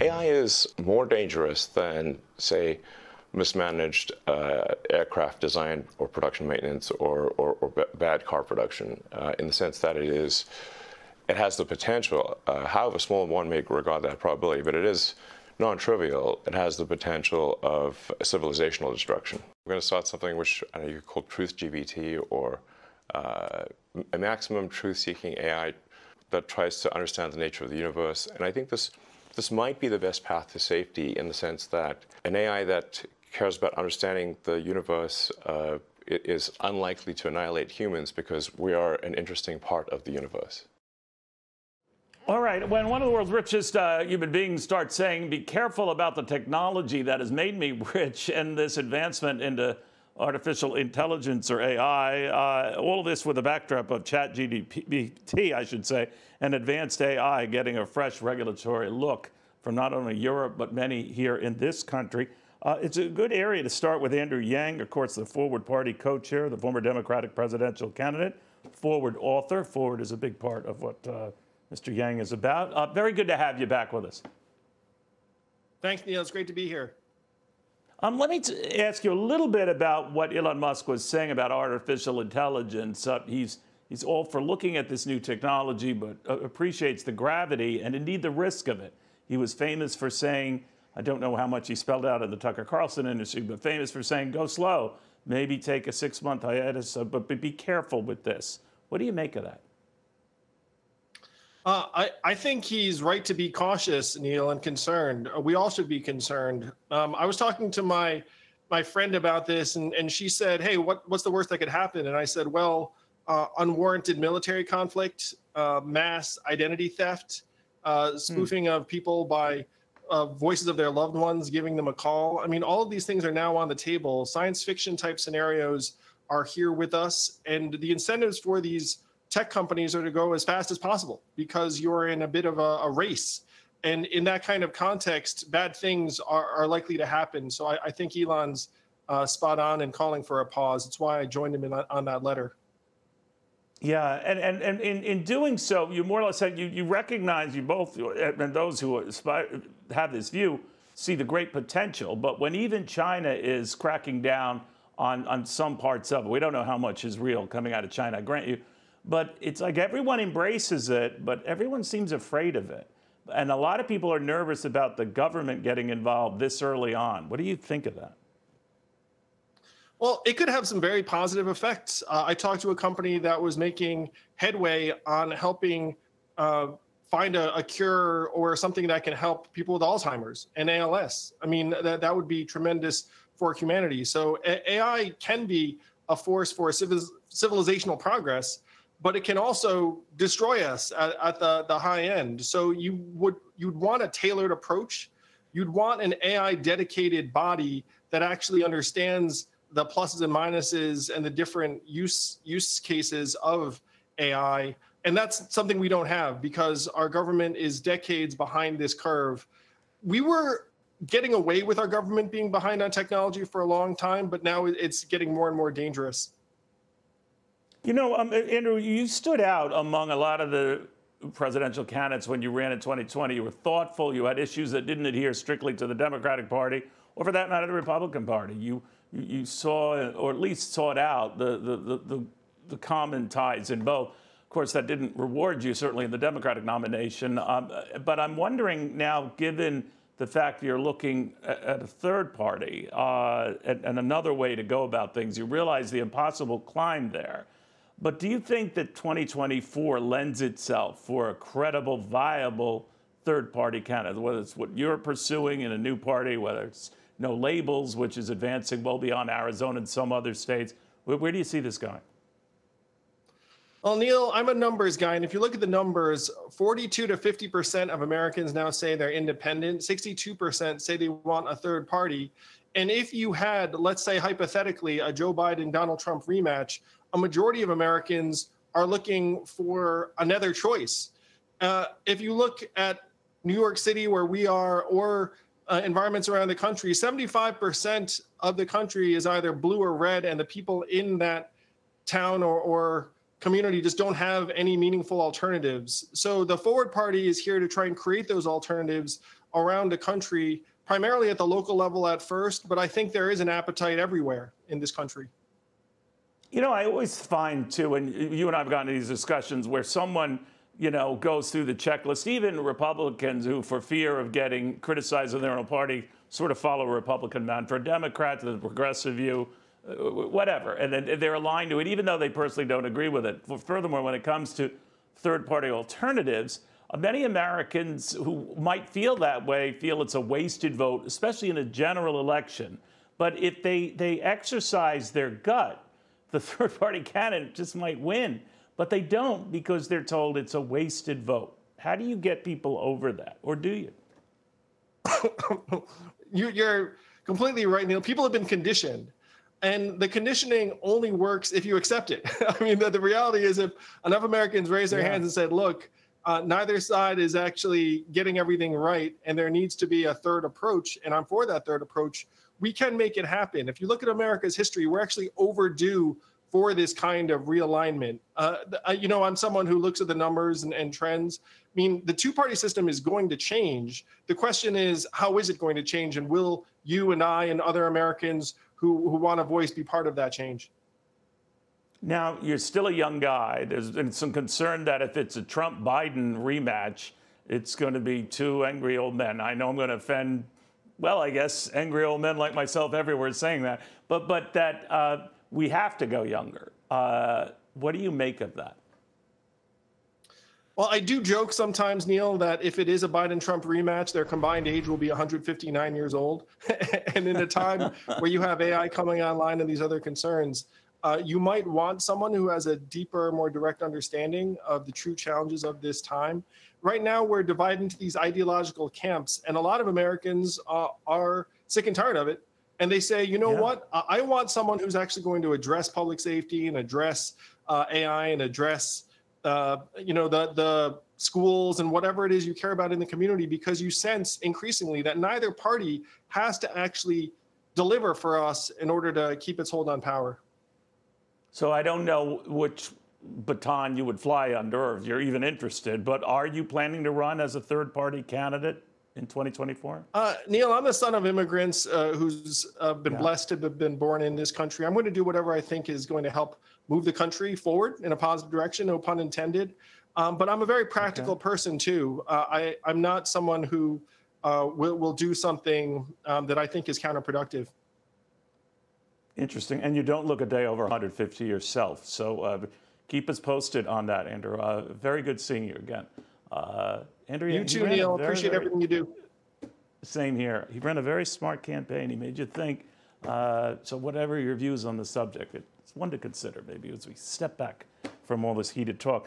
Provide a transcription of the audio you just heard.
AI is more dangerous than, say, mismanaged aircraft design or production maintenance or bad car production, in the sense that it has the potential, however small one may regard that probability, but it is non-trivial. It has the potential of civilizational destruction. We're going to start something which I know you call truth GBT, or a maximum truth-seeking AI that tries to understand the nature of the universe. And I think this might be the best path to safety, in the sense that an AI that cares about understanding the universe is unlikely to annihilate humans, because we are an interesting part of the universe. All right, when one of the world's richest human beings starts saying, be careful about the technology that has made me rich, and this advancement into artificial intelligence, or AI, all of this with a backdrop of ChatGPT, I should say, and advanced AI getting a fresh regulatory look from not only Europe, but many here in this country. It's a good area to start with Andrew Yang, of course, the Forward Party co-chair, the former Democratic presidential candidate, Forward author. Forward is a big part of what Mr. Yang is about. Very good to have you back with us. Thanks, Neil. It's great to be here. Let me ask you a little bit about what Elon Musk was saying about artificial intelligence. He's all for looking at this new technology, but appreciates the gravity and indeed the risk of it. He was famous for saying, I don't know how much he spelled out in the Tucker Carlson industry, but famous for saying, go slow, maybe take a 6-month hiatus, but be careful with this. What do you make of that? I think he's right to be cautious, Neil, and concerned. We all should be concerned. I was talking to my friend about this, and she said, hey, what's the worst that could happen? And I said, well, unwarranted military conflict, mass identity theft, spoofing of people by voices of their loved ones, giving them a call. I mean, all of these things are now on the table. Science fiction type scenarios are here with us, and the incentives for these tech companies are to go as fast as possible, because you're in a bit of a race. And in that kind of context, bad things are likely to happen. So I think Elon's spot on in calling for a pause. It's why I joined him on that letter. Yeah, and in doing so, you more or less said you recognize, you both, and those who have this view, see the great potential. But when even China is cracking down on some parts of it, we don't know how much is real coming out of China, I grant you. But it's like everyone embraces it, but everyone seems afraid of it. And a lot of people are nervous about the government getting involved this early on. What do you think of that? Well, it could have some very positive effects. I talked to a company that was making headway on helping find a cure or something that can help people with Alzheimer's and ALS. I mean, that would be tremendous for humanity. So AI can be a force for civilizational progress, but it can also destroy us at the high end. So you'd want a tailored approach. You'd want an AI dedicated body that actually understands the pluses and minuses and the different use cases of AI. And that's something we don't have, because our government is decades behind this curve. We were getting away with our government being behind on technology for a long time, but now it's getting more and more dangerous. You know, Andrew, you stood out among a lot of the presidential candidates when you ran in 2020. You were thoughtful. You had issues that didn't adhere strictly to the Democratic Party, or for that matter, the Republican Party. You saw, or at least sought out, the common ties in both. Of course, that didn't reward you, certainly in the Democratic nomination. But I'm wondering now, given the fact that you're looking at a third party and another way to go about things, you realize the impossible climb there. But do you think that 2024 lends itself for a credible, viable third-party candidate, whether it's what you're pursuing in a new party, whether it's no labels, which is advancing well beyond Arizona and some other states? Where do you see this going? Well, Neil, I'm a numbers guy, and if you look at the numbers, 42 to 50% of Americans now say they're independent. 62% say they want a third party. And if you had, let's say hypothetically, a Joe Biden-Donald Trump rematch, a majority of Americans are looking for another choice. If you look at New York City, where we are, or environments around the country, 75% of the country is either blue or red, and the people in that town or community just don't have any meaningful alternatives. So the Forward Party is here to try and create those alternatives around the country, primarily at the local level at first, but I think there is an appetite everywhere in this country. You know, I always find, too, and you and I have gotten into these discussions where someone, you know, goes through the checklist, even Republicans who, for fear of getting criticized in their own party, sort of follow a Republican man. For Democrats, the progressive view, whatever, and then they're aligned to it, even though they personally don't agree with it. Furthermore, when it comes to third-party alternatives, many Americans who might feel that way feel it's a wasted vote, especially in a general election. But if they exercise their gut, the third-party candidate just might win. But they don't because they're told it's a wasted vote. How do you get people over that? Or do you? You're completely right, Neil. People have been conditioned. And the conditioning only works if you accept it. I mean, the reality is if enough Americans raised their hands and said, look, neither side is actually getting everything right, and there needs to be a third approach, and I'm for that third approach, we can make it happen. If you look at America's history, we're actually overdue for this kind of realignment. You know, I'm someone who looks at the numbers and trends. I mean, the two-party system is going to change. The question is, how is it going to change, and will you and I and other Americans who want a voice be part of that change? Now, you're still a young guy. There's been some concern that if it's a Trump-Biden rematch, it's going to be two angry old men. I know I'm going to offend, well, I guess, angry old men like myself everywhere saying that, but that we have to go younger. What do you make of that? Well, I do joke sometimes, Neil, that if it is a Biden-Trump rematch, their combined age will be 159 years old. And in a time where you have AI coming online and these other concerns, you might want someone who has a deeper, more direct understanding of the true challenges of this time. Right now, we're divided into these ideological camps, and a lot of Americans are sick and tired of it. And they say, you know what? I want someone who's actually going to address public safety and address AI and address you know, the schools and whatever it is you care about in the community, because you sense increasingly that neither party has to actually deliver for us in order to keep its hold on power. So I don't know which baton you would fly under, or if you're even interested, but are you planning to run as a third-party candidate in 2024? Neil, I'm the son of immigrants who's been blessed to have been born in this country. I'm going to do whatever I think is going to help move the country forward in a positive direction, no pun intended. But I'm a very practical person, too. I'm not someone who will do something that I think is counterproductive. Interesting. And you don't look a day over 150 yourself. So keep us posted on that, Andrew. Very good seeing you again. Andrew, you too, Neil. Appreciate everything you do. Same here. He ran a very smart campaign. He made you think. So whatever your views on the subject, it's one to consider maybe as we step back from all this heated talk.